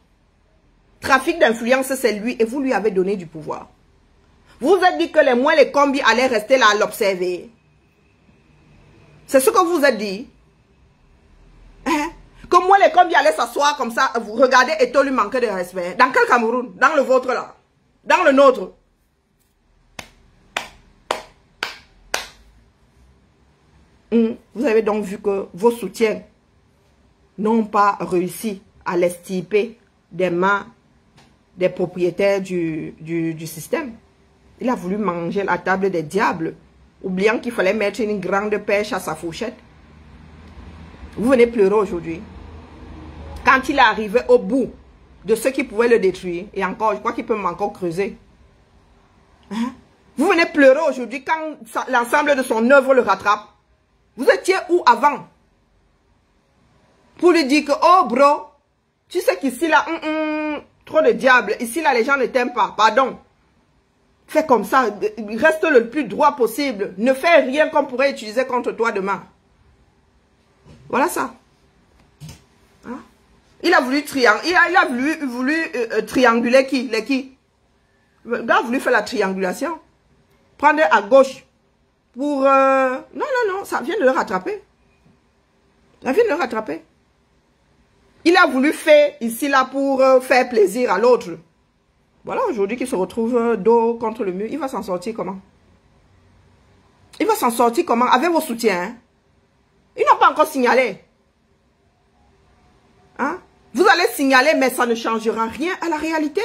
Trafic d'influence, c'est lui. Et vous lui avez donné du pouvoir. Vous vous êtes dit que les combis allaient rester là à l'observer. C'est ce que vous vous êtes dit. Hein? Que moi, les combis allaient s'asseoir comme ça. Vous regardez Eto'o lui manquer de respect. Dans quel Cameroun? Dans le vôtre là? Dans le nôtre? Vous avez donc vu que vos soutiens n'ont pas réussi à l'extirper des mains des propriétaires du système. Il a voulu manger la table des diables, oubliant qu'il fallait mettre une grande pêche à sa fourchette. Vous venez pleurer aujourd'hui. Quand il est arrivé au bout de ce qui pouvait le détruire, et encore, je crois qu'il peut encore creuser. Hein? Vous venez pleurer aujourd'hui quand l'ensemble de son œuvre le rattrape. Vous étiez où avant? Pour lui dire que, oh bro, tu sais qu'ici là, trop de diable. Ici là, les gens ne t'aiment pas. Pardon. Fais comme ça. Reste le plus droit possible. Ne fais rien qu'on pourrait utiliser contre toi demain. Voilà ça. Hein? Il a voulu trianguler qui? Les qui? Le gars a voulu faire la triangulation. Prendre à gauche. Pour... Non, ça vient de le rattraper. Ça vient de le rattraper. Il a voulu faire ici, là, pour faire plaisir à l'autre. Voilà, aujourd'hui, qu'il se retrouve dos contre le mur. Il va s'en sortir comment? Il va s'en sortir comment? Avec vos soutiens. Hein? Ils n'ont pas encore signalé. Hein? Vous allez signaler, mais ça ne changera rien à la réalité.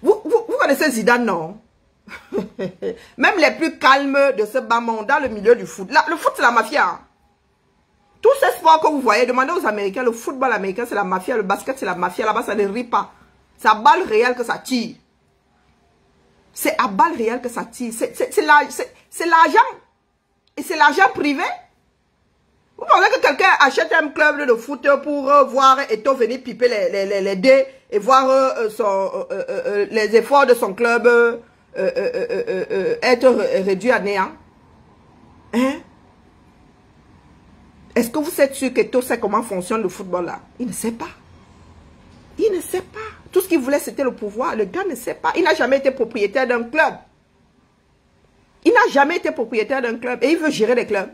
Vous connaissez Zidane, non? Même les plus calmes de ce bas monde dans le milieu du foot. Là, le foot, c'est la mafia. Hein? Tous ces sports que vous voyez, demandez aux Américains, le football américain, c'est la mafia, le basket, c'est la mafia. Là-bas, ça ne rit pas. C'est à balles réelles que ça tire. C'est à balles réelles que ça tire. C'est l'argent. Et c'est l'argent privé. Vous pensez que quelqu'un achète un club de foot pour voir Eto'o venir piper les dés et voir les efforts de son club être réduits à néant? Hein? Est-ce que vous êtes sûr qu'Eto'o sait comment fonctionne le football là? Il ne sait pas. Il ne sait pas. Tout ce qu'il voulait, c'était le pouvoir. Le gars ne sait pas. Il n'a jamais été propriétaire d'un club. Il n'a jamais été propriétaire d'un club. Et il veut gérer des clubs.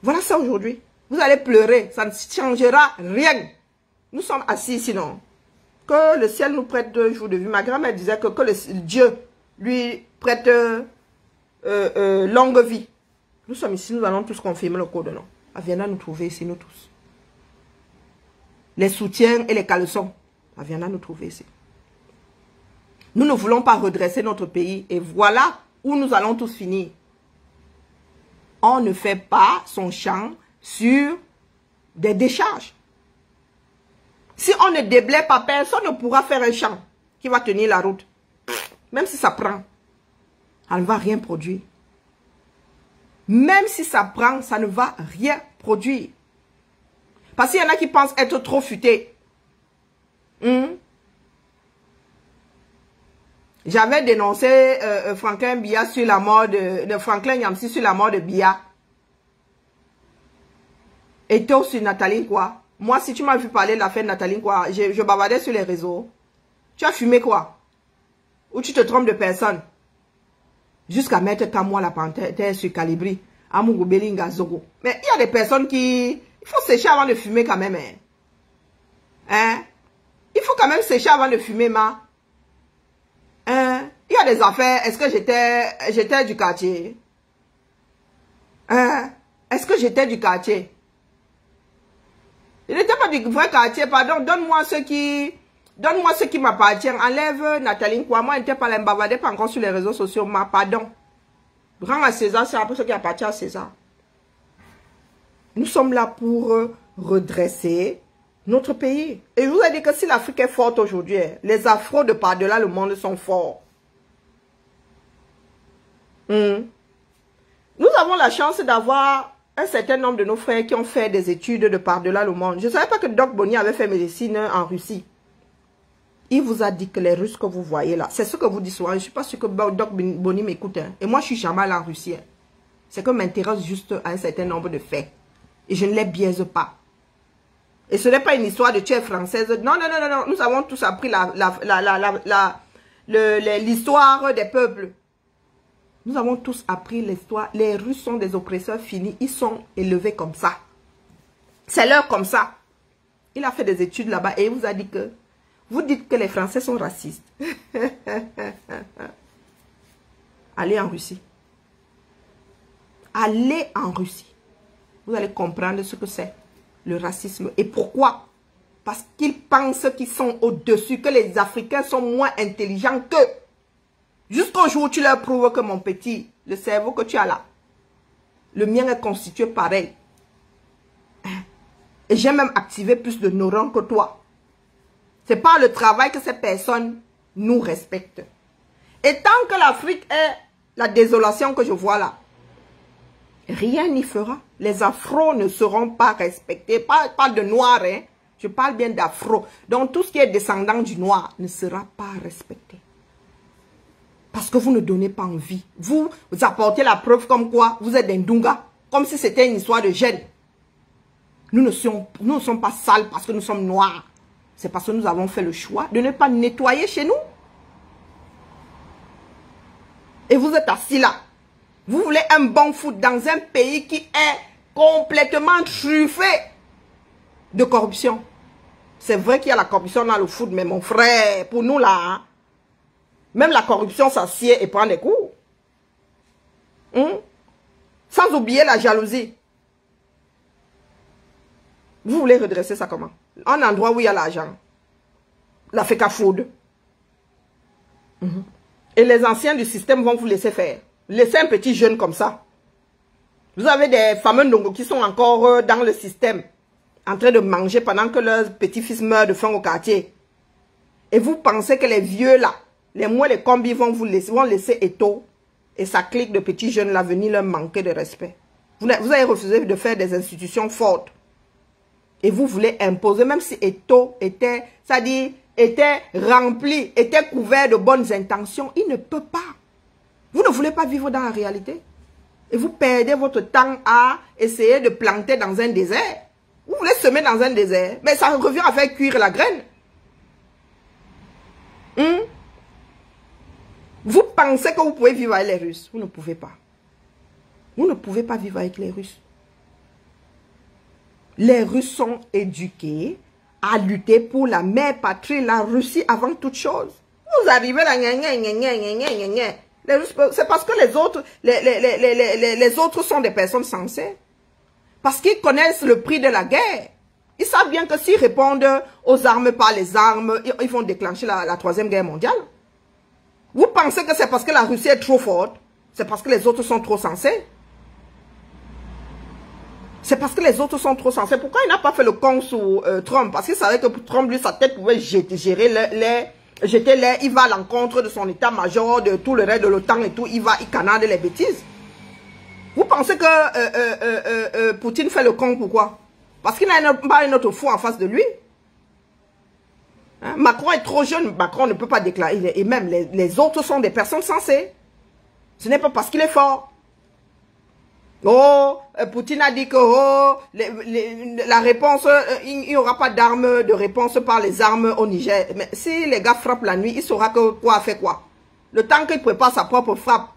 Voilà ça aujourd'hui. Vous allez pleurer. Ça ne changera rien. Nous sommes assis sinon. Que le ciel nous prête 2 jours de vie. Ma grand-mère disait que le Dieu lui prête longue vie. Nous sommes ici, nous allons tous confirmer le code, non? Elle viendra nous trouver ici, nous tous. Les soutiens et les caleçons, elle viendra nous trouver ici. Nous ne voulons pas redresser notre pays et voilà où nous allons tous finir. On ne fait pas son champ sur des décharges. Si on ne déblaye pas, personne ne pourra faire un champ qui va tenir la route. Même si ça prend, elle ne va rien produire. Même si ça prend, ça ne va rien produire. Parce qu'il y en a qui pensent être trop futés. J'avais dénoncé Franklin Biya sur la mort de Franklin Yamsi sur la mort de Biya. Et toi sur Nathalie quoi? Moi, si tu m'as vu parler de l'affaire de Nathalie quoi, je bavardais sur les réseaux. Tu as fumé quoi? Ou tu te trompes de personne? Jusqu'à mettre Kamwa la panthère sur Calibri, Amougou Belinga Zogo. Mais il y a des personnes qui... Il faut sécher avant de fumer quand même. Hein? Il faut quand même sécher avant de fumer, ma. Hein? Il y fait des affaires. Est-ce que j'étais du quartier? Hein? Est-ce que j'étais du quartier? Il n'était pas du vrai quartier, pardon. Donne-moi ce qui m'appartient. Enlève Nathalie Nkwa. Moi, je n'étais pas là, je bavardais pas encore sur les réseaux sociaux. Pardon. Rends à César, c'est un peu ce qui appartient à César. Nous sommes là pour redresser notre pays. Et je vous ai dit que si l'Afrique est forte aujourd'hui, les Afros de par-delà le monde sont forts. Nous avons la chance d'avoir un certain nombre de nos frères qui ont fait des études de par-delà le monde. Je ne savais pas que Doc Boni avait fait médecine en Russie. Il vous a dit que les Russes que vous voyez là, c'est ce que vous dites souvent. Je ne suis pas sûr que Doc Boni m'écoute. Hein. Et moi, je suis jamais allé en Russie. Hein. C'est que m'intéresse juste à un certain nombre de faits. Et je ne les biaise pas. Et ce n'est pas une histoire de tuer française. Non, non, non, non, non. Nous avons tous appris l'histoire des peuples. Nous avons tous appris l'histoire. Les Russes sont des oppresseurs finis. Ils sont élevés comme ça. C'est leur comme ça. Il a fait des études là-bas et il vous a dit que... Vous dites que les Français sont racistes. Allez en Russie. Allez en Russie. Vous allez comprendre ce que c'est, le racisme. Et pourquoi? Parce qu'ils pensent qu'ils sont au-dessus, que les Africains sont moins intelligents qu'eux. Jusqu'au jour où tu leur prouves que mon petit, le cerveau que tu as là, le mien est constitué pareil. Et j'ai même activé plus de neurones que toi. C'est par le travail que ces personnes nous respectent. Et tant que l'Afrique est la désolation que je vois là, rien n'y fera. Les afros ne seront pas respectés. Pas de noirs, hein. Je parle bien d'afro. Donc tout ce qui est descendant du noir ne sera pas respecté. Parce que vous ne donnez pas envie. Vous apportez la preuve comme quoi vous êtes des Ndunga. Comme si c'était une histoire de gènes. Nous ne sommes pas sales parce que nous sommes noirs. C'est parce que nous avons fait le choix de ne pas nettoyer chez nous. Et vous êtes assis là. Vous voulez un bon foot dans un pays qui est complètement truffé de corruption. C'est vrai qu'il y a la corruption dans le foot, mais mon frère, pour nous là, hein, même la corruption s'assied et prend des coups. Sans oublier la jalousie. Vous voulez redresser ça comment? Un endroit où il y a l'argent. La FECA Food. Et les anciens du système vont vous laisser faire. Laissez un petit jeune comme ça. Vous avez des fameux Ndongo qui sont encore dans le système. En train de manger pendant que leurs petits-fils meurent de faim au quartier. Et vous pensez que les vieux là, les moins les combis vont laisser étau. Et ça clique de petits jeunes là venir leur manquer de respect. Vous avez refusé de faire des institutions fortes. Et vous voulez imposer, même si Eto était, c'est-à-dire, était rempli, était couvert de bonnes intentions, il ne peut pas. Vous ne voulez pas vivre dans la réalité. Et vous perdez votre temps à essayer de planter dans un désert. Vous voulez semer dans un désert, mais ça revient à faire cuire la graine. Vous pensez que vous pouvez vivre avec les Russes. Vous ne pouvez pas. Vous ne pouvez pas vivre avec les Russes. Les Russes sont éduqués à lutter pour la mère patrie, la Russie avant toute chose. Vous arrivez là, c'est parce que les autres sont des personnes sensées. Parce qu'ils connaissent le prix de la guerre. Ils savent bien que s'ils répondent aux armes par les armes, ils vont déclencher la Troisième Guerre mondiale. Vous pensez que c'est parce que la Russie est trop forte? C'est parce que les autres sont trop sensés? C'est parce que les autres sont trop sensés. Pourquoi il n'a pas fait le con sous Trump? Parce qu'il savait que Trump, lui, sa tête pouvait jeter l'air. Il va à l'encontre de son état-major, de tout le reste de l'OTAN et tout. Il canade les bêtises. Vous pensez que Poutine fait le con, pourquoi? Parce qu'il n'a pas un autre fou en face de lui. Hein? Macron est trop jeune. Macron ne peut pas déclarer. Et même les autres sont des personnes sensées. Ce n'est pas parce qu'il est fort. Oh, Poutine a dit que la réponse, il n'y aura pas d'armes de réponse par les armes au Niger. Mais si les gars frappent la nuit, il saura que quoi fait quoi. Le temps qu'il prépare sa propre frappe.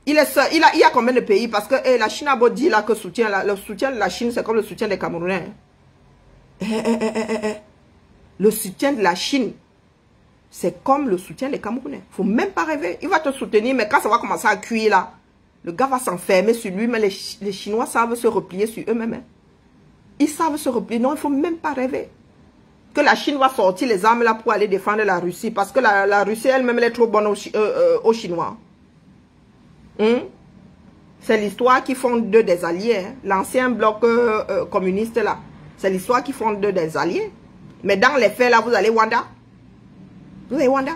Il est seul. Il y a combien de pays? Parce que la Chine a beau dire là que le soutien de la Chine, c'est comme le soutien des Camerounais. Le soutien de la Chine, C'est comme le soutien des Camerounais. Il ne faut même pas rêver. Il va te soutenir, mais quand ça va commencer à cuire là, le gars va s'enfermer sur lui, mais les Chinois savent se replier sur eux-mêmes. Hein. Ils savent se replier. Non, il ne faut même pas rêver. Que la Chine va sortir les armes là pour aller défendre la Russie. Parce que la Russie elle-même, elle est trop bonne aux Chinois. C'est l'histoire qui font d'eux des alliés. Hein. L'ancien bloc communiste là. C'est l'histoire qui font d'eux des alliés. Mais dans les faits là, vous allez Wanda. Vous avez Wanda.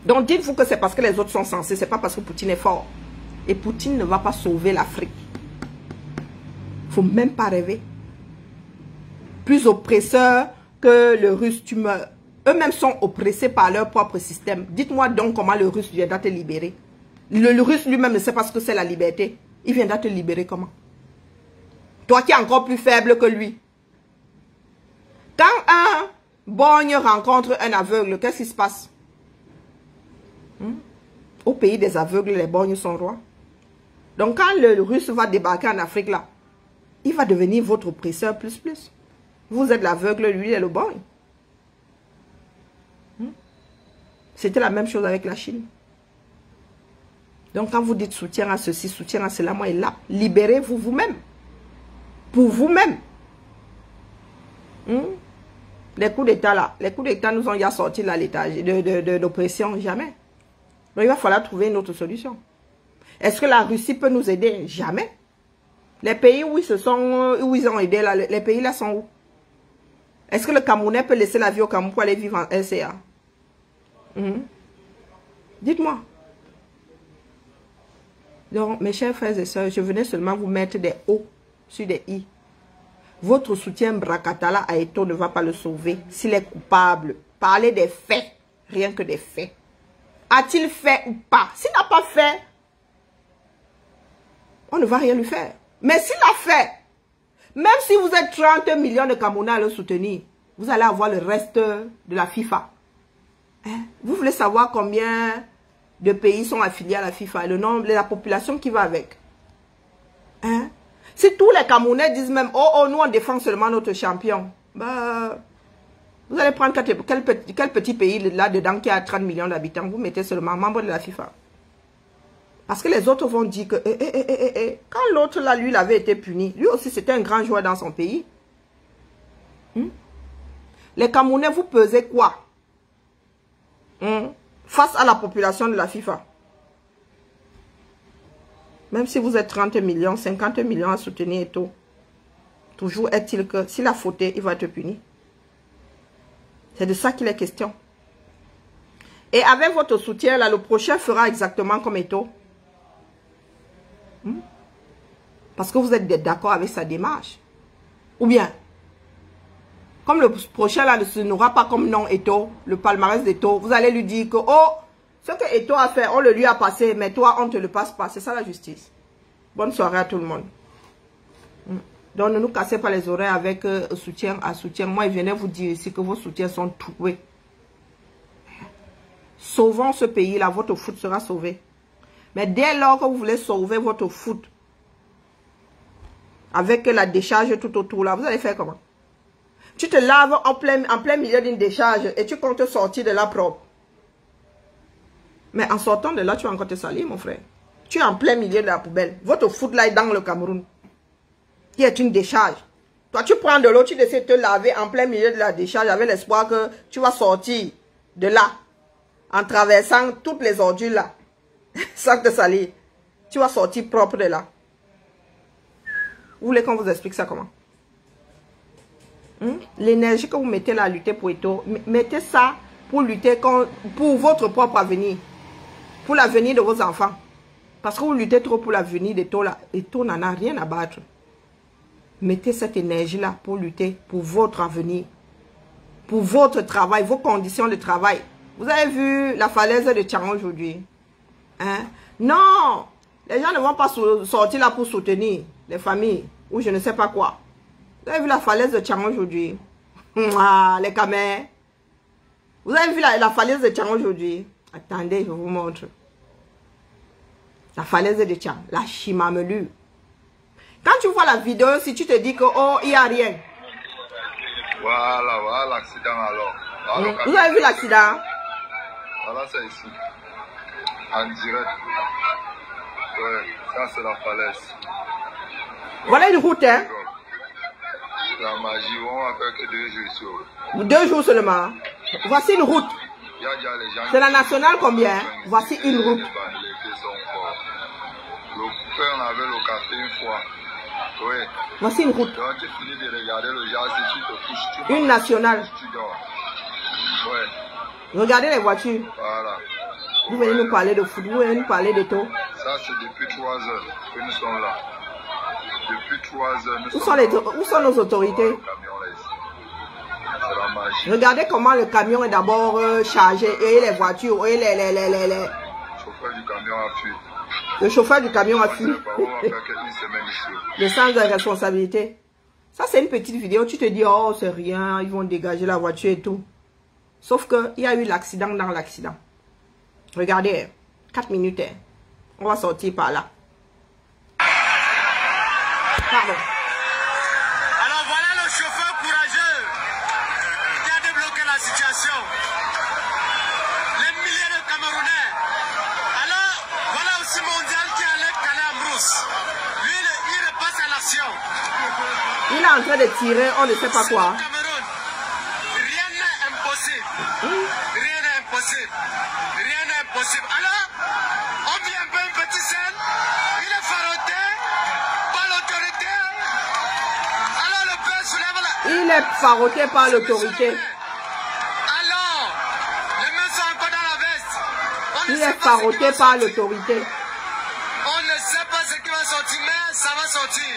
Donc dites-vous que c'est parce que les autres sont censés. C'est pas parce que Poutine est fort. Et Poutine ne va pas sauver l'Afrique. Il ne faut même pas rêver. Plus oppresseurs que le Russe, tu meurs. Eux-mêmes sont oppressés par leur propre système. Dites-moi donc comment le Russe viendra te libérer. Le Russe lui-même ne sait pas ce que c'est la liberté. Il viendra te libérer comment? Toi qui es encore plus faible que lui. Quand un borgne rencontre un aveugle, qu'est-ce qui se passe? Au pays des aveugles, les borgnes sont rois. Donc quand le Russe va débarquer en Afrique là, il va devenir votre oppresseur plus. Vous êtes l'aveugle, lui est le borgne. C'était la même chose avec la Chine. Donc quand vous dites soutien à ceci, soutien à cela, moi il est là. Libérez-vous vous-même. Pour vous-même. Les coups d'État là, les coups d'État nous ont déjà sorti de l'oppression, jamais. Donc il va falloir trouver une autre solution. Est-ce que la Russie peut nous aider? Jamais. Les pays où ils ont aidé, là, les pays là sont où? Est-ce que le Camerounais peut laisser la vie au Cameroun pour aller vivre en RCA? Dites-moi. Donc, mes chers frères et sœurs, je venais seulement vous mettre des O sur des I. Votre soutien Bracatala à Eto'o ne va pas le sauver. S'il est coupable, parlez des faits, rien que des faits. A-t-il fait ou pas? S'il n'a pas fait, on ne va rien lui faire. Mais s'il a fait, même si vous êtes 30 millions de Camerounais à le soutenir, vous allez avoir le reste de la FIFA. Vous voulez savoir combien de pays sont affiliés à la FIFA, le nombre de la population qui va avec. Si tous les Camerounais disent même, oh, nous on défend seulement notre champion, bah, vous allez prendre quel petit pays là-dedans qui a 30 millions d'habitants, vous mettez seulement membre de la FIFA. Parce que les autres vont dire que, quand l'autre là, lui, il avait été puni, lui aussi c'était un grand joueur dans son pays. Les Camerounais, vous pesez quoi? Face à la population de la FIFA. Même si vous êtes 30 millions, 50 millions à soutenir et tout, toujours est-il que s'il a fauté, il va être puni. C'est de ça qu'il est question. Et avec votre soutien, là, le prochain fera exactement comme Eto'o. Parce que vous êtes d'accord avec sa démarche. Ou bien, comme le prochain là n'aura pas comme nom Eto'o, le palmarès d'Eto'o, vous allez lui dire que, oh, ce que Eto'o a fait, on le lui a passé, mais toi, on ne te le passe pas. C'est ça la justice. Bonne soirée à tout le monde. Donc, ne nous cassez pas les oreilles avec soutien à soutien. Moi, je venais vous dire ici que vos soutiens sont troués. Sauvons ce pays-là, votre foot sera sauvé. Mais dès lors que vous voulez sauver votre foot, avec la décharge tout autour là, vous allez faire comment? Tu te laves en plein milieu d'une décharge et tu comptes sortir de là propre. Mais en sortant de là, tu vas encore te salir, mon frère. Tu es en plein milieu de la poubelle. Votre foot là est dans le Cameroun, qui est une décharge. Toi, tu prends de l'eau, tu décides de te laver en plein milieu de la décharge avec l'espoir que tu vas sortir de là, en traversant toutes les ordures là, sans te salir. Tu vas sortir propre de là. Vous voulez qu'on vous explique ça comment? L'énergie que vous mettez là à lutter pour Eto'o, mettez ça pour lutter pour votre propre avenir. Pour l'avenir de vos enfants. Parce que vous luttez trop pour l'avenir d'Eto'o là. Eto'o n'en a rien à battre. Mettez cette énergie-là pour lutter pour votre avenir. Pour votre travail, vos conditions de travail. Vous avez vu la falaise de Tchang aujourd'hui? Non! Les gens ne vont pas sortir là pour soutenir les familles. Ou je ne sais pas quoi. Vous avez vu la falaise de Tchang aujourd'hui? Les camés. Vous avez vu la falaise de Tchang aujourd'hui? Attendez, je vous montre. La falaise de Tchang. La Chimamelu. Quand tu vois la vidéo, si tu te dis que, oh, il n'y a rien. Voilà, voilà l'accident alors. Voilà, vous avez vu l'accident? Voilà, c'est ici. En direct. Ouais, ça c'est la falaise. Voilà une route, hein? La magie, on va faire que 2 jours ici. 2 jours seulement. Voici une route. C'est la nationale combien? Voici une route. Le père, on avait le café une fois. Oui. Voici une route. Donc tu finis de regarder le gars, si tu te couches, tu une nationale. Tu dors. Ouais. Regardez les voitures. Voilà. Vous venez nous parler de foot, vous venez nous parler de tout. Ça, c'est depuis 3 heures que nous sommes là. Depuis 3 heures, nous où sommes là. Où sont nos autorités? C'est la magie. Regardez comment le camion est d'abord chargé et les voitures et les... Le chauffeur du camion a fui. Le chauffeur du camion a fui. On va faire une semaine ici. Le sens de responsabilité. Ça, c'est une petite vidéo. Tu te dis, oh, c'est rien, ils vont dégager la voiture et tout. Sauf qu'il y a eu l'accident dans l'accident. Regardez, 4 minutes. On va sortir par là. Pardon. Alors voilà le chauffeur courageux qui a débloqué la situation. Les milliers de Camerounais. Alors voilà aussi Mondial qui allait caler en brousse. Lui, il repasse à l'action. Il est en train de tirer, on ne sait pas quoi. Cameroun, rien n'est impossible. Rien n'est impossible. Rien n'est impossible. Alors, on vient un peu une petite scène. Il est faroté par l'autorité. Alors le père soulève la... Il est faroté par l'autorité. Alors, les mains sont encore dans la veste. Il est faroté par l'autorité. On ne sait pas ce qui va sortir, mais ça va sortir.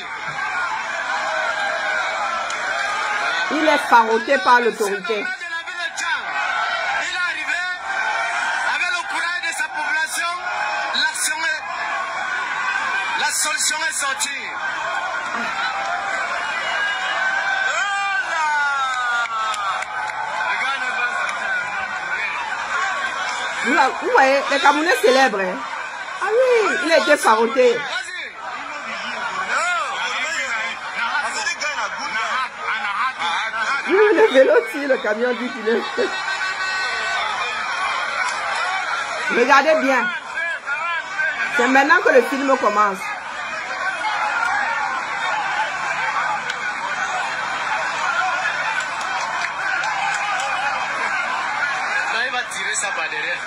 Il est faroté par l'autorité. Il est arrivé avec le courage de sa population. La solution est sortie. Vous voyez, les Camerounais célèbrent. Hein? Ah oui, il a été faroté. Le vélo tire, le camion dit qu'il est. Regardez bien. C'est maintenant que le film commence. Là, il va tirer ça par derrière.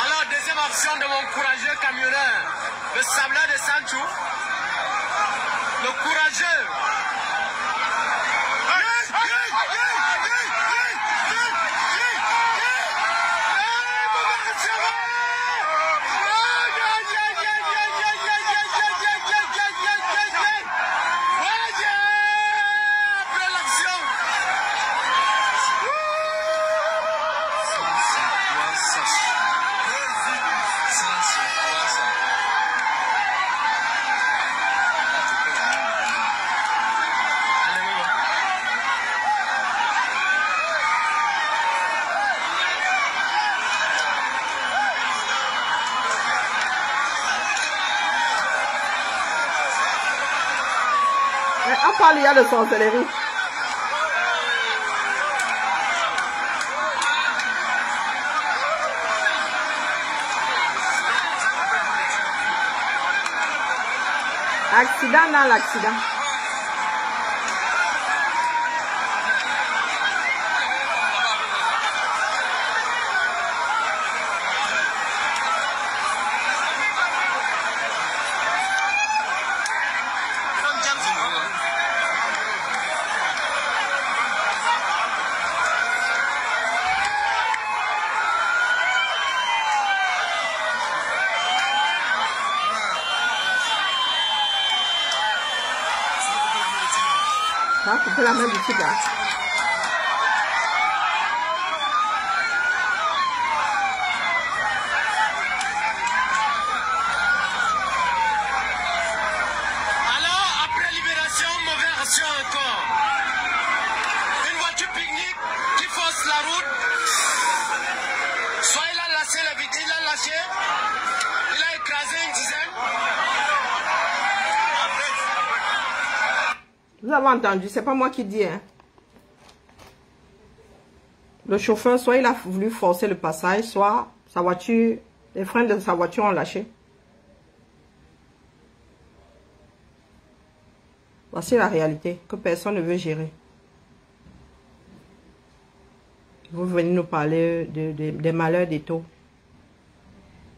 Alors, deuxième action de mon courageux camionneur, le sableur de Sancho, le courageux. On parle, il y a de sorcellerie. Accident dans l'accident. Tu fais la même boutique là. Vous avez entendu, c'est pas moi qui dis. Hein. Le chauffeur, soit il a voulu forcer le passage, soit sa voiture, les freins de sa voiture ont lâché. Voici la réalité que personne ne veut gérer. Vous venez nous parler des malheurs des taux.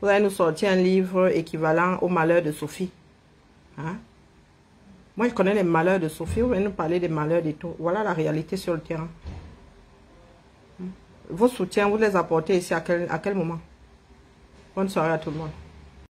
Vous allez nous sortir un livre équivalent au malheur de Sophie. Hein? Moi, je connais les malheurs de Sophie. Vous venez nous parler des malheurs des taux. Voilà la réalité sur le terrain. Vos soutiens, vous les apportez ici à quel moment? Bonne soirée à tout le monde.